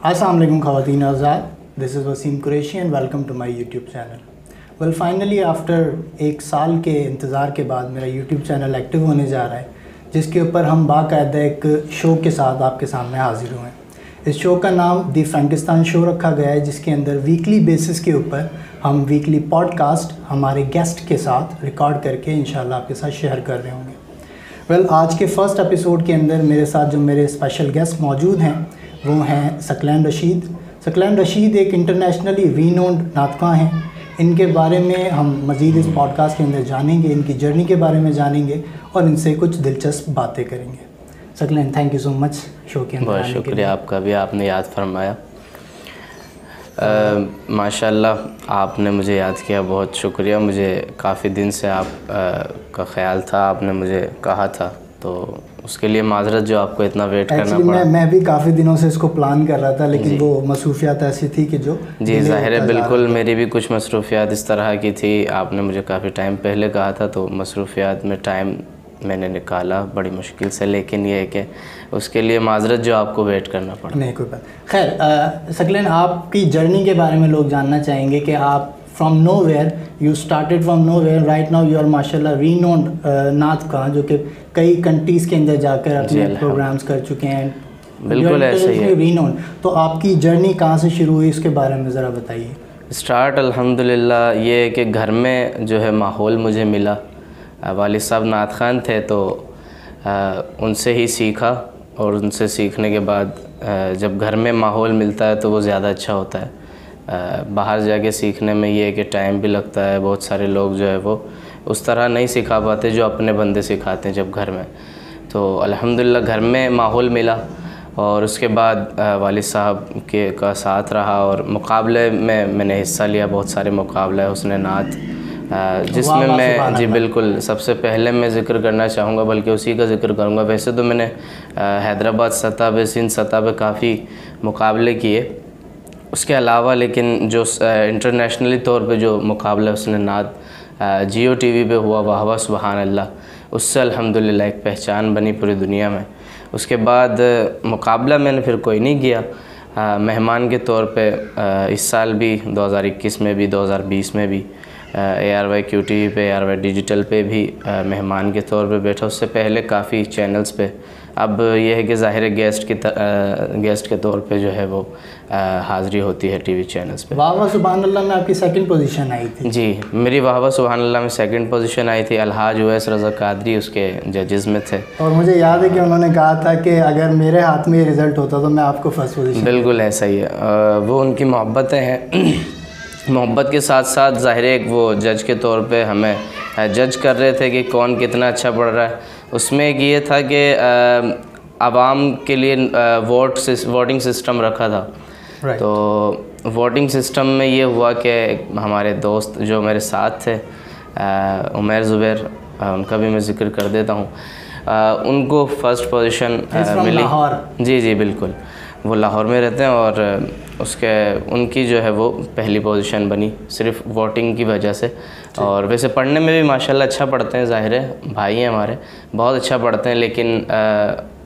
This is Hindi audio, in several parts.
अस्सलाम वालेकुम ख़वातीन आज़ाद, this is Waseem Qureshi and welcome to my YouTube channel. Well finally after एक साल के इंतज़ार के बाद मेरा यूट्यूब चैनल एक्टिव होने जा रहा है, जिसके ऊपर हम बाकायदा एक शो के साथ आपके सामने हाजिर हुए हैं। इस शो का नाम दी फ्रैंकिस्तान शो रखा गया है, जिसके अंदर वीकली बेसिस के ऊपर हम वीकली पॉडकास्ट हमारे गेस्ट के साथ रिकॉर्ड करके इंशाल्लाह आपके साथ शेयर कर रहे होंगे। वेल आज के फर्स्ट एपिसोड के अंदर मेरे साथ जो मेरे स्पेशल गेस्ट मौजूद हैं वो हैं सकलैन रशीद। सकलैन रशीद एक इंटरनेशनली रीनोन्ड नातख़्वां हैं। इनके बारे में हम मज़ीद इस पॉडकास्ट के अंदर जानेंगे, इनकी जर्नी के बारे में जानेंगे और इनसे कुछ दिलचस्प बातें करेंगे। Saqlain, thank you so much show के अंदर। बहुत शुक्रिया आपका भी, आपने याद फरमाया। माशाल्लाह आपने मुझे याद किया, बहुत शुक्रिया। मुझे काफ़ी दिन से आप का ख़्याल था, आपने मुझे कहा था, तो उसके लिए माजरत जो आपको इतना वेट करना पड़ा। मैं भी काफ़ी दिनों से इसको प्लान कर रहा था, लेकिन वो मसरूफियात ऐसी थी कि जो जी ज़ाहिर है, बिल्कुल मेरी भी कुछ मसरूफियात इस तरह की थी। आपने मुझे काफ़ी टाइम पहले कहा था, तो मसरूफियात में टाइम मैंने निकाला बड़ी मुश्किल से, लेकिन ये है कि उसके लिए माजरत जो आपको वेट करना पड़ा। नहीं कोई बात। खैर सकलैन, आपकी जर्नी के बारे में लोग जानना चाहेंगे कि आप from nowhere, you started from nowhere, right now you are माशाल्लाह रीनोन्ड नातख़्वां, जो कि कई कंट्रीज़ के अंदर जाकर अपने प्रोग्राम्स कर चुके हैं। बिल्कुल ऐसे ही है, रीनोन्ड। तो आपकी जर्नी कहाँ से शुरू हुई, इसके बारे में ज़रा बताइए। स्टार्ट अल्हम्दुलिल्लाह ये है कि घर में जो है माहौल मुझे मिला। वालिद साहब नातख़्वान थे, तो उनसे ही सीखा, और उनसे सीखने के बाद जब घर में माहौल मिलता है तो वो ज़्यादा अच्छा होता है। बाहर जाके सीखने में ये है कि टाइम भी लगता है, बहुत सारे लोग जो है वो उस तरह नहीं सिखा पाते जो अपने बंदे सिखाते हैं जब घर में। तो अल्हम्दुलिल्लाह घर में माहौल मिला, और उसके बाद वालिद साहब के का साथ रहा, और मुकाबले में मैंने हिस्सा लिया, बहुत सारे मुकाबले हुस्न नात, जिसमें मैं जी बिल्कुल सबसे पहले मैं ज़िक्र करना चाहूँगा, बल्कि उसी का ज़िक्र करूँगा। वैसे तो मैंने हैदराबाद सतह पे, सिंध सतह पे काफ़ी मुकाबले किए, उसके अलावा लेकिन जो इंटरनेशनली तौर पे जो मुकाबला हुस्न नात जियो टीवी पे हुआ, वाह वाह सुबहान अल्लाह, उससे अल्हम्दुलिल्लाह एक पहचान बनी पूरी दुनिया में। उसके बाद मुकाबला मैंने फिर कोई नहीं किया, मेहमान के तौर पे इस साल भी 2021 में भी 2020 में भी ARY QTV पे, ARY डिजिटल पे भी मेहमान के तौर पे बैठा। उससे पहले काफ़ी चैनल्स पे। अब यह है कि ज़ाहिर गेस्ट के तौर पे जो है वो हाज़िरी होती है टीवी चैनल्स पे। वाह वाह सुबहान अल्लाह में आपकी सेकंड पोजीशन आई थी। जी, मेरी वाह वाह सुबहान अल्लाह में सेकंड पोजीशन आई थी। अलहाज उवैस रज़ा कादरी उसके जजेस में थे, और मुझे याद है कि उन्होंने कहा था कि अगर मेरे हाथ में ये रिज़ल्ट होता तो मैं आपको फर्स्ट पोजीशन। बिल्कुल ऐसा ही है, वो उनकी मोहब्बतें हैं। मोहब्बत के साथ साथ ज़ाहिर एक वो जज के तौर पे हमें जज कर रहे थे कि कौन कितना अच्छा पढ़ रहा है। उसमें एक ये था कि आवाम के लिए वोटिंग सिस्टम रखा था। तो वोटिंग सिस्टम में ये हुआ कि हमारे दोस्त जो मेरे साथ थे, उमैर ज़ुबैर, उनका भी मैं ज़िक्र कर देता हूँ, उनको फ़र्स्ट पोजीशन मिली। जी जी बिल्कुल, वो लाहौर में रहते हैं, और उनकी जो है वो पहली पोजीशन बनी सिर्फ वोटिंग की वजह से। और वैसे पढ़ने में भी माशाल्लाह अच्छा पढ़ते हैं, ज़ाहिर है भाई हैं हमारे, बहुत अच्छा पढ़ते हैं। लेकिन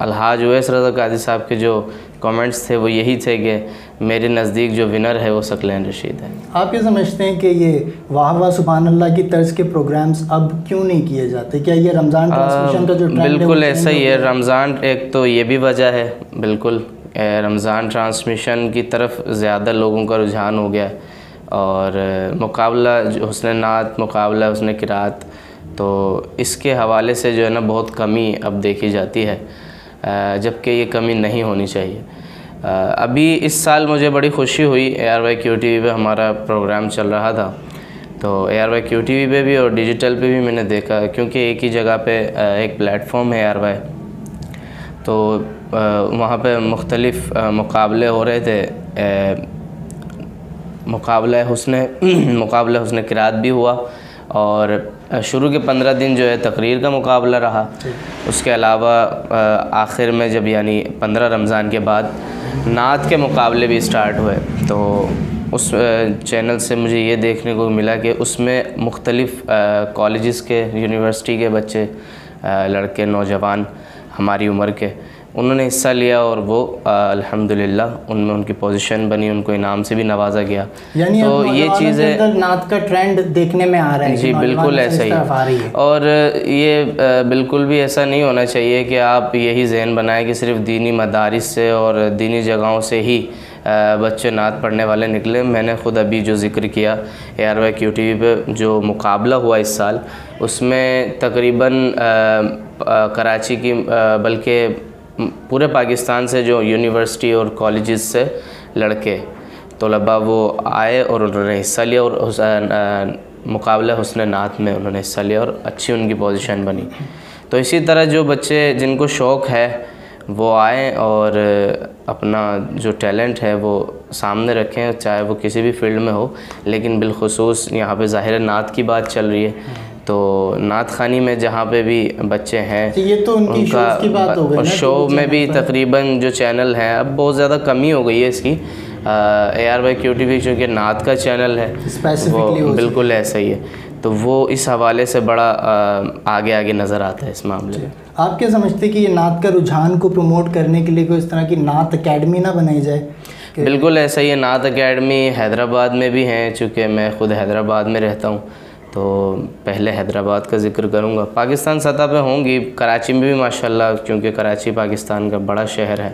अलहाज उवैस रज़ा कादरी साहब के जो कमेंट्स थे वो यही थे कि मेरे नज़दीक जो विनर है वो सकलैन रशीद है। आप ये समझते हैं कि ये वाह वाह सुबहान अल्लाह की तर्ज के प्रोग्राम्स अब क्यों नहीं किए जाते? क्या ये रमज़ान ट्रांसमिशन का जो ट्रेंड है? बिल्कुल ऐसा ही है, रमज़ान एक तो ये भी वजह है, बिल्कुल रमज़ान ट्रांसमिशन की तरफ ज़्यादा लोगों का रुझान हो गया, और मुकाबला हुस्न नात, मुकाबला हुस्न क़िरात, तो इसके हवाले से जो है ना बहुत कमी अब देखी जाती है, जबकि ये कमी नहीं होनी चाहिए। अभी इस साल मुझे बड़ी खुशी हुई, ARY QTV पे हमारा प्रोग्राम चल रहा था, तो ARY QTV पे भी और डिजिटल पे भी मैंने देखा, क्योंकि एक ही जगह पे एक प्लेटफॉर्म है ARY, तो वहाँ पे मुख्तलिफ़ मुकाबले हो रहे थे। मुकाबला हुस्न क़िरात भी हुआ, और शुरू के 15 दिन जो है तकरीर का मुकाबला रहा। उसके अलावा आखिर में जब यानी 15 रमज़ान के बाद नात के मुकाबले भी स्टार्ट हुए, तो उस चैनल से मुझे ये देखने को मिला कि उसमें मुख्तलिफ़ कॉलेजेस के, यूनिवर्सिटी के बच्चे, लड़के, नौजवान हमारी उम्र के, उन्होंने हिस्सा लिया और वो अल्हम्दुलिल्लाह उनमें उनकी पोजीशन बनी, उनको इनाम से भी नवाजा गया। यानी तो ये चीज़ें नात का ट्रेंड देखने में आ रहा है। जी बिल्कुल ऐसा ही। और ये बिल्कुल भी ऐसा नहीं होना चाहिए कि आप यही जहन बनाएं कि सिर्फ दीनी मदारिस से और दीनी जगहों से ही बच्चे नात पढ़ने वाले निकले। मैंने ख़ुद अभी जो ज़िक्र किया ARYQTV पे जो मुकाबला हुआ इस साल, उसमें तकरीबन कराची की बल्कि पूरे पाकिस्तान से जो यूनिवर्सिटी और कॉलेजेस से लड़के तलबा वो आए और उन्होंने हिस्सा लिया और मुकाबला हुस्न नात में उन्होंने हिस्सा लिया और अच्छी उनकी पोजीशन बनी। तो इसी तरह जो बच्चे जिनको शौक़ है वो आएँ और अपना जो टैलेंट है वो सामने रखें, चाहे वो किसी भी फील्ड में हो। लेकिन बिलखुसूस यहाँ पे ज़ाहिर नात की बात चल रही है, तो नात खानी में जहाँ पे भी बच्चे हैं ये तो उनका की बात हो गई और शो में भी तकरीबन जो चैनल हैं अब बहुत ज़्यादा कमी हो गई है इसकी। ARYQTV चूँकि नात का चैनल है वो बिल्कुल ऐसा ही है, तो वो इस हवाले से बड़ा आगे नज़र आता है इस मामले में। आप क्या समझते हैं कि ये नात का रुझान को प्रमोट करने के लिए कोई इस तरह की नात अकेडमी ना बनाई जाए? बिल्कुल ऐसा ही है। नात अकेडमी हैदराबाद में भी हैं, चूँकि मैं ख़ुद हैदराबाद में रहता हूँ तो पहले हैदराबाद का ज़िक्र करूँगा। पाकिस्तान सतह पे होंगी, कराची में भी माशाल्लाह, क्योंकि कराची पाकिस्तान का बड़ा शहर है,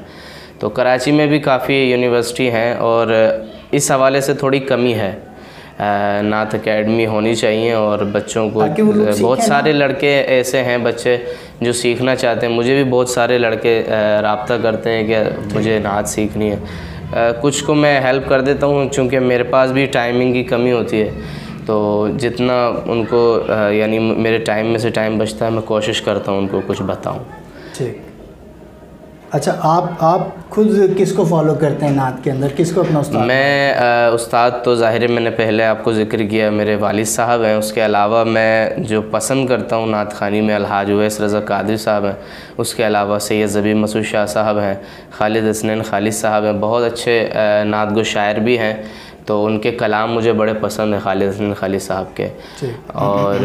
तो कराची में भी काफ़ी यूनिवर्सिटी हैं और इस हवाले से थोड़ी कमी है। नात अकेडमी होनी चाहिए और बच्चों को बहुत सारे लड़के ऐसे हैं बच्चे जो सीखना चाहते हैं। मुझे भी बहुत सारे लड़के रब्ता करते हैं कि मुझे नात सीखनी है। कुछ को मैं हेल्प कर देता हूँ, चूँकि मेरे पास भी टाइमिंग की कमी होती है, तो जितना उनको यानी मेरे टाइम में से टाइम बचता है मैं कोशिश करता हूँ उनको कुछ बताऊँ। ठीक। अच्छा, आप खुद किसको फॉलो करते हैं नात के अंदर, किसको अपना उस्ताद? मैं उस्ताद तो ज़ाहिर मैंने पहले आपको ज़िक्र किया, मेरे वालिद साहब हैं। उसके अलावा मैं जो पसंद करता हूँ नात खानी में अलहाज उवैस रज़ा कादरी साहब हैं। उसके अलावा सैयद ज़बीर मसूद शाह साहब हैं, खालिद हसनैन खालिद साहब हैं, बहुत अच्छे नात गो शायर भी हैं, तो उनके कलाम मुझे बड़े पसंद हैं खालिद हसनैन खालिद साहब के। और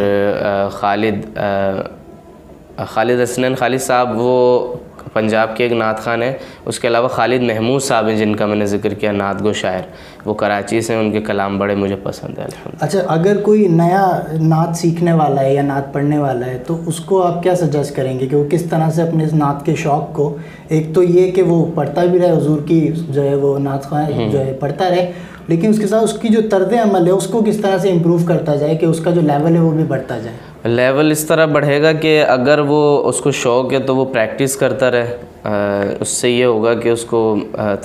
खालिद हसनैन खालिद साहब वो पंजाब के एक नात खान है। उसके अलावा खालिद महमूद साहब हैं जिनका मैंने ज़िक्र किया, नात गो शायर, वो कराची से, उनके कलाम बड़े मुझे पसंद है। अच्छा, अगर कोई नया नात सीखने वाला है या नात पढ़ने वाला है तो उसको आप क्या सजेस्ट करेंगे कि वो किस तरह से अपने इस नात के शौक़ को, एक तो ये कि वो पढ़ता भी रहे, हुजूर की जो है वो नात खान जो है पढ़ता रहे, लेकिन उसके साथ उसकी जो तर्ज़ अमल है उसको किस तरह से इम्प्रूव करता जाए कि उसका जो लेवल है वो भी बढ़ता जाए? लेवल इस तरह बढ़ेगा कि अगर वो उसको शौक़ है तो वो प्रैक्टिस करता रहे। उससे ये होगा कि उसको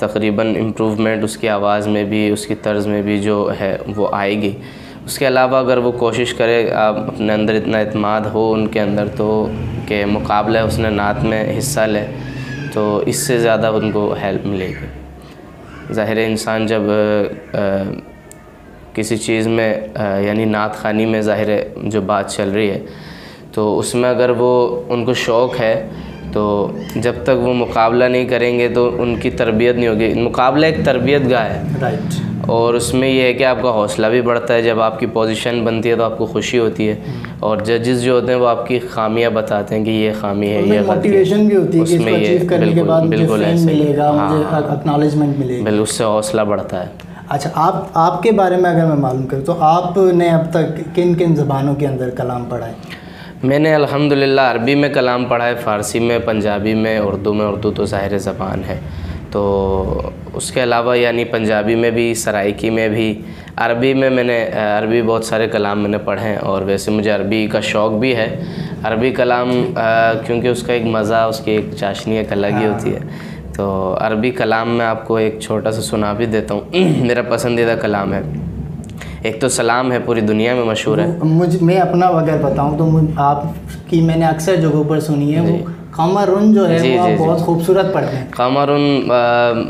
तकरीबन इम्प्रूवमेंट उसकी आवाज़ में भी, उसकी तर्ज़ में भी जो है वो आएगी। उसके अलावा अगर वो कोशिश करे, आप अपने अंदर इतना इत्मीनान हो उनके अंदर तो कि मुकाबला उसने नात में हिस्सा ले, तो इससे ज़्यादा उनको हेल्प मिलेगी। ज़ाहिर इंसान जब किसी चीज़ में यानी नात खानी में ज़ाहिर जो बात चल रही है तो उसमें अगर वो उनको शौक़ है तो जब तक वो मुकाबला नहीं करेंगे तो उनकी तरबियत नहीं होगी। मुकाबला एक तरबियत गाह है, राइट, और उसमें ये है कि आपका हौसला भी बढ़ता है। जब आपकी पोजीशन बनती है तो आपको खुशी होती है, और जजेस जो होते हैं वो आपकी खामियां बताते हैं कि ये खामी है, ये मोटिवेशन भी होती है कि इसको अचीव करने के बाद मुझे फेम मिलेगा, मुझे एक्नॉलेजमेंट मिलेगी, बिल्कुल उससे हौसला बढ़ता है। अच्छा, आपके बारे में अगर मैं मालूम करूँ तो आपने अब तक किन किन ज़बानों के अंदर कलाम पढ़ा है? मैंने अल्हम्दुलिल्लाह अरबी में कलाम पढ़ा है, फ़ारसी में, पंजाबी में, उर्दू तो ज़ाहिर ज़बान है, तो उसके अलावा यानी पंजाबी में भी, सराइकी में भी, अरबी में मैंने अरबी बहुत सारे कलाम मैंने पढ़े हैं। और वैसे मुझे अरबी का शौक़ भी है। अरबी कलाम क्योंकि उसका एक मज़ा, उसकी एक चाशनी एक अलग ही होती है। तो अरबी कलाम में आपको एक छोटा सा सुना भी देता हूँ। मेरा पसंदीदा कलाम है, एक तो सलाम है, पूरी दुनिया में मशहूर है। मैं अपना अगर बताऊँ तो आपकी मैंने अक्सर जगहों पर सुनी है, वो कमरुन जो है वो आप बहुत खूबसूरत पढ़ते हैं। कमरुन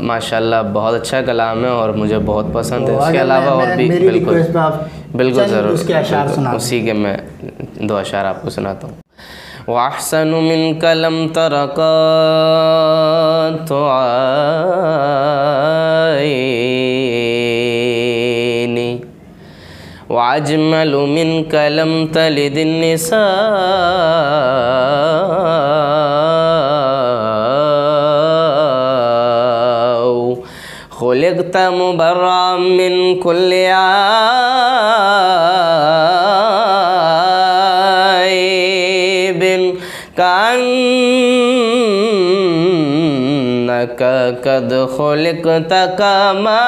माशाल्लाह बहुत अच्छा कलाम है और मुझे बहुत पसंद है। उसके अलावा और भी बिल्कुल ज़रूर, उसी के मैं 2 अशार आपको सुनाता हूँ। वअहसनु मिनका लम तरका तो आईनी वअजमलु मिनका लम तलिदिन निसा मुबर्रअम मिन कुल्लि आइबिन कअन्नका क़द खुलिक़त कमा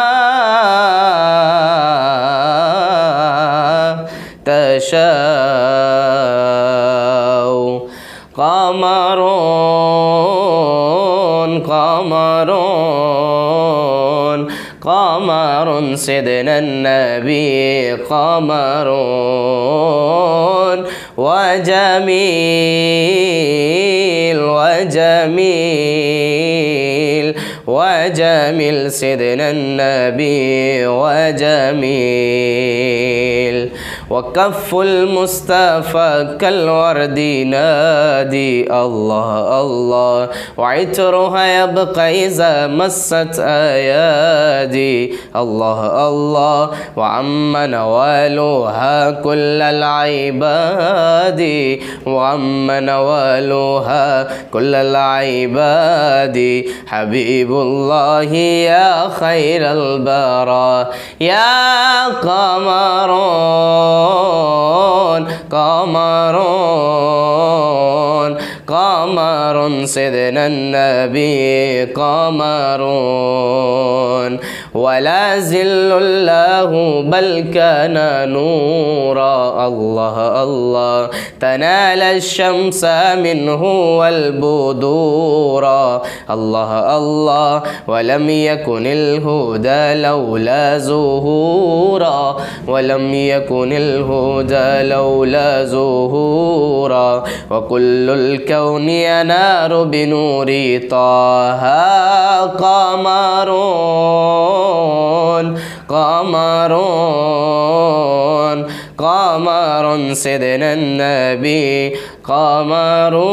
तशाउ क़मरुन क़मरुन क़मरुन सिदनन नबी क़मरुन वजमील वजमील वजमील सिदनन नबी वजमील वकफ़ुल मुस्तफ़ा कलवर्दी नादी अल्लाह अल्लाह वइत्रुहा यबक़ा इज़ा मस्सत अयादी अल्लाह अल्लाह वअम्मा नवालुहा कुल्लल इबादी वअम्मा नवालुहा कुल्लल इबादी हबीबुल्लाहि या खैरल बरा या क़मरुन क़मरुन क़मरुन सिदनन नबी क़मरुन वला ज़िल्लुल्लाहु बल काना नूरा अल्लाह अल्लाह तनाल अश-शम्स मिन्हु वल बुदूरा अल्लाह अल्लाह वलम यकुनिल हुदा लौला ज़ुहूरा वलम यकुनिल हुदा लौला ज़ुहूरा वकुल्लुल कौनि यनारु बिनूरि ताहा क़मरुन क़मरुन क़मरुन सिदनन नबी क़मरुन।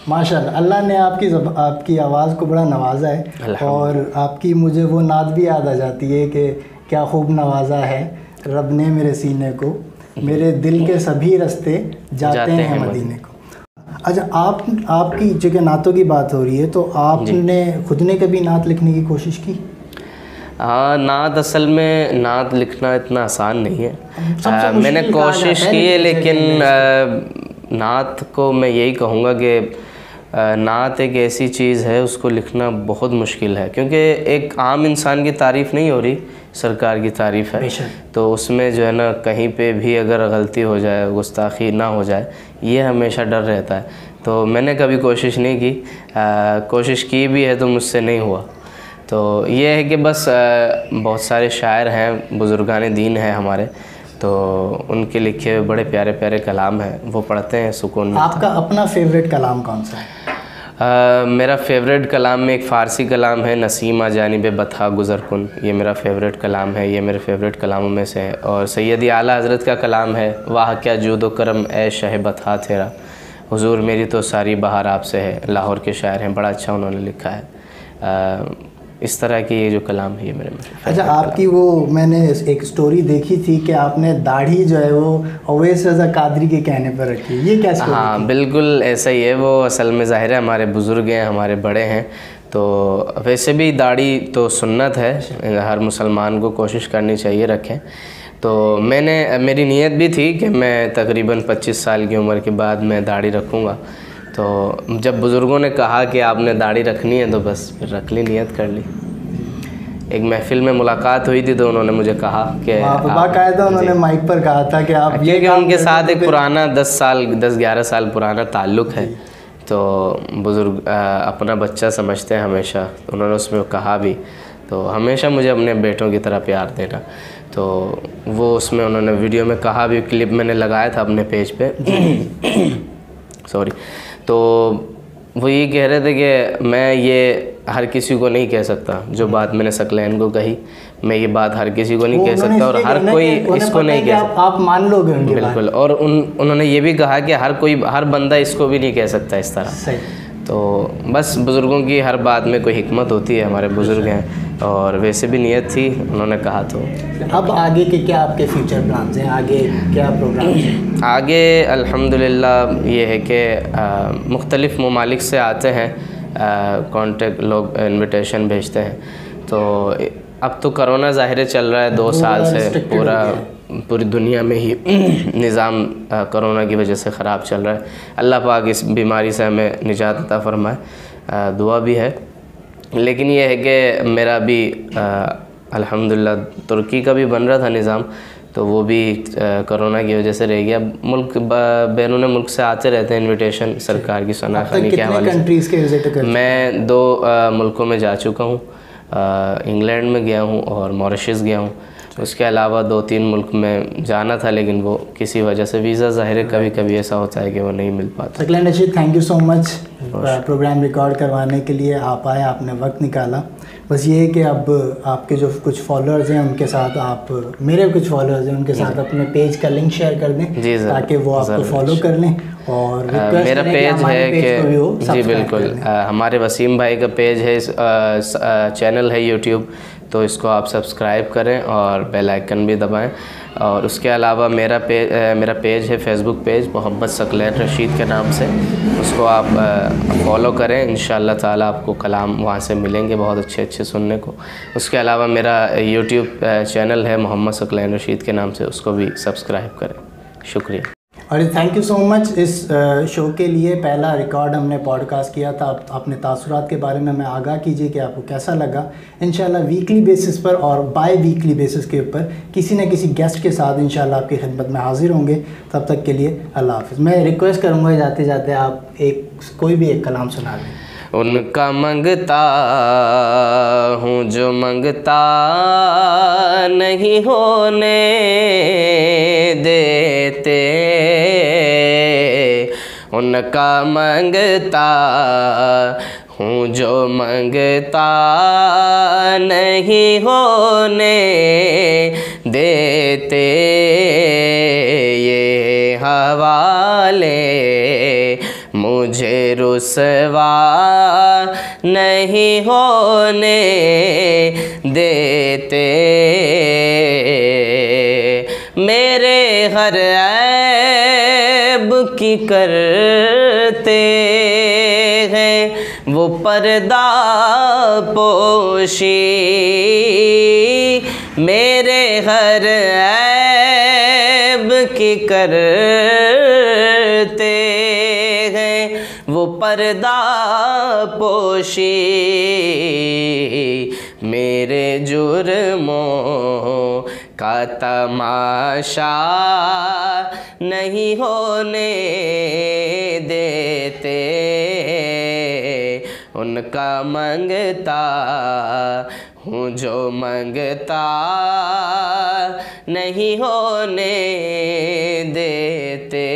माशाअल्लाह, अल्लाह ने आपकी आवाज़ को बड़ा नवाजा है और आपकी मुझे वो नात भी याद आ जाती है कि क्या खूब नवाजा है रब ने मेरे सीने को, मेरे दिल के सभी रास्ते जाते हैं मदीने को। अच्छा, आपकी जगह नातों की बात हो रही है तो आपने खुद ने कभी नात लिखने की कोशिश की? हाँ, नात असल में नात लिखना इतना आसान नहीं है। मैंने कोशिश की है, लेकिन नात को मैं यही कहूँगा कि नात एक ऐसी चीज़ है उसको लिखना बहुत मुश्किल है, क्योंकि एक आम इंसान की तारीफ़ नहीं हो रही, सरकार की तारीफ़ है, तो उसमें जो है ना कहीं पे भी अगर गलती हो जाए, गुस्ताखी ना हो जाए, ये हमेशा डर रहता है। तो मैंने कभी कोशिश नहीं की, कोशिश की भी है तो मुझसे नहीं हुआ। तो ये है कि बस बहुत सारे शायर हैं, बुज़ुर्गान दीन हैं हमारे, तो उनके लिखे हुए बड़े प्यारे प्यारे कलाम हैं, वो पढ़ते हैं सुकून। आपका अपना फेवरेट कलाम कौन सा है? मेरा फ़ेवरेट कलाम में एक फ़ारसी कलाम है, नसीम आ जानिब बथा गुज़रकुन, ये मेरा फ़ेवरेट कलाम है, ये मेरे फ़ेवरेट कलामों में से है। और सैयदी आला हज़रत का कलाम है, वाह क्या जूदो करम ए शह बथा तेरा, हुजूर मेरी तो सारी बहार आपसे है, लाहौर के शायर हैं, बड़ा अच्छा उन्होंने लिखा है। इस तरह की ये जो कलाम है ये मेरे में। अच्छा, आपकी वो मैंने एक स्टोरी देखी थी कि आपने दाढ़ी जो है वो अवैस रज़ा कादरी के कहने पर रखी, ये क्या स्टोरी हाँ थी? बिल्कुल ऐसा ही है, वो असल में ज़ाहिर है हमारे बुज़ुर्ग हैं, हमारे बड़े हैं, तो वैसे भी दाढ़ी तो सुन्नत है, हर मुसलमान को कोशिश करनी चाहिए रखें। तो मेरी नीयत भी थी कि मैं तकरीबन 25 साल की उम्र के बाद मैं दाढ़ी रखूँगा। तो जब बुज़ुर्गों ने कहा कि आपने दाढ़ी रखनी है तो बस फिर रख ली, नियत कर ली। एक महफ़िल में मुलाकात हुई थी तो उन्होंने मुझे कहा कि बाकायदा उन्होंने माइक पर कहा था कि आप ये, क्योंकि उनके साथ एक पुराना 10-11 साल पुराना ताल्लुक़ है, तो बुज़ुर्ग अपना बच्चा समझते हैं हमेशा, उन्होंने उसमें कहा भी, तो हमेशा मुझे अपने बेटों की तरह प्यार देना, तो वो उसमें उन्होंने वीडियो में कहा भी, क्लिप मैंने लगाया था अपने पेज पे सॉरी। तो वो ये कह रहे थे कि मैं ये हर किसी को नहीं कह सकता, जो बात मैंने सकलैन को कही, मैं ये बात हर किसी को नहीं कह सकता और हर कोई इसको नहीं कह सकता। आप मान लोगे उनकी बात। बिल्कुल, और उन्होंने ये भी कहा कि हर बंदा इसको भी नहीं कह सकता इस तरह। सही। तो बस बुज़ुर्गों की हर बात में कोई हिकमत होती है, हमारे बुज़ुर्ग हैं और वैसे भी नियत थी, उन्होंने कहा तो। अब आगे के क्या आपके फ्यूचर प्लान्स हैं, आगे क्या प्रोग्राम हैं? आगे अल्हम्दुलिल्लाह ये है कि मुख्तलिफ़ ममालिक से आते हैं कॉन्टेक्ट, लोग इनविटेशन भेजते हैं। तो अब तो कोरोना ज़ाहिर चल रहा है 2 साल से, पूरी दुनिया में ही निज़ाम कोरोना की वजह से ख़राब चल रहा है। अल्लाह पाक इस बीमारी से हमें निजात अता फ़रमाए, दुआ भी है। लेकिन ये है कि मेरा भी अल्हम्दुलिल्लाह तुर्की का भी बन रहा था निज़ाम, तो वो भी कोरोना की वजह से रह गया। मुल्क बैरून मुल्क से आते रहते हैं इनविटेशन सरकार की शनाख्तानी के हवाले से। मैं 2 मुल्कों में जा चुका हूँ, इंग्लैंड में गया हूँ और मॉरिशस गया हूँ। उसके अलावा 2-3 मुल्क में जाना था, लेकिन वो किसी वजह से वीज़ा ज़ाहिर कभी कभी ऐसा होता है कि वो नहीं मिल पाता। Saqlain Rashid, thank you so much programme record करवाने के लिए। आप आए, आपने वक्त निकाला। बस ये है कि अब आपके जो कुछ फॉलोअर्स हैं उनके साथ, आप मेरे कुछ फॉलोअर्स हैं उनके साथ अपने पेज का लिंक शेयर कर दें ताकि वो आपको फॉलो कर लें। और मेरा पेज है कि जी बिल्कुल, हमारे वसीम भाई का पेज है, चैनल है यूट्यूब, तो इसको आप सब्सक्राइब करें और बेल आइकन भी दबाएं। और उसके अलावा मेरा पेज है फेसबुक पेज मोहम्मद सकलैन रशीद के नाम से, उसको आप फॉलो करें। इंशाअल्लाह ताला आपको कलाम वहाँ से मिलेंगे बहुत अच्छे अच्छे सुनने को। उसके अलावा मेरा यूट्यूब चैनल है मोहम्मद सकलैन रशीद के नाम से, उसको भी सब्सक्राइब करें। शुक्रिया और थैंक यू सो मच। इस शो के लिए पहला रिकॉर्ड हमने पॉडकास्ट किया था। अपने तासुरात के बारे में हमें आगाह कीजिए कि आपको कैसा लगा। इंशाल्लाह वीकली बेसिस पर और बाय वीकली बेसिस के ऊपर किसी न किसी गेस्ट के साथ इंशाल्लाह आपकी खिदमत में हाजिर होंगे। तब तक के लिए अल्लाह हाफ़िज़। मैं रिक्वेस्ट करूँगा जाते जाते आप कोई भी एक कलाम सुना दें। उनका मंगता हूँ जो मंगता नहीं होने देते, उनका मंगता हूँ जो मंगता नहीं होने देते, ये हवाले मुझे रुसवा नहीं होने देते, मेरे हर ऐब की करते हैं वो पर्दा पोशी, मेरे हर ऐब की करते हैं वो पर्दा पोशी, मेरे जुर्मों का तमाशा नहीं होने देते, उनका मंगता हूँ जो मंगता नहीं होने देते।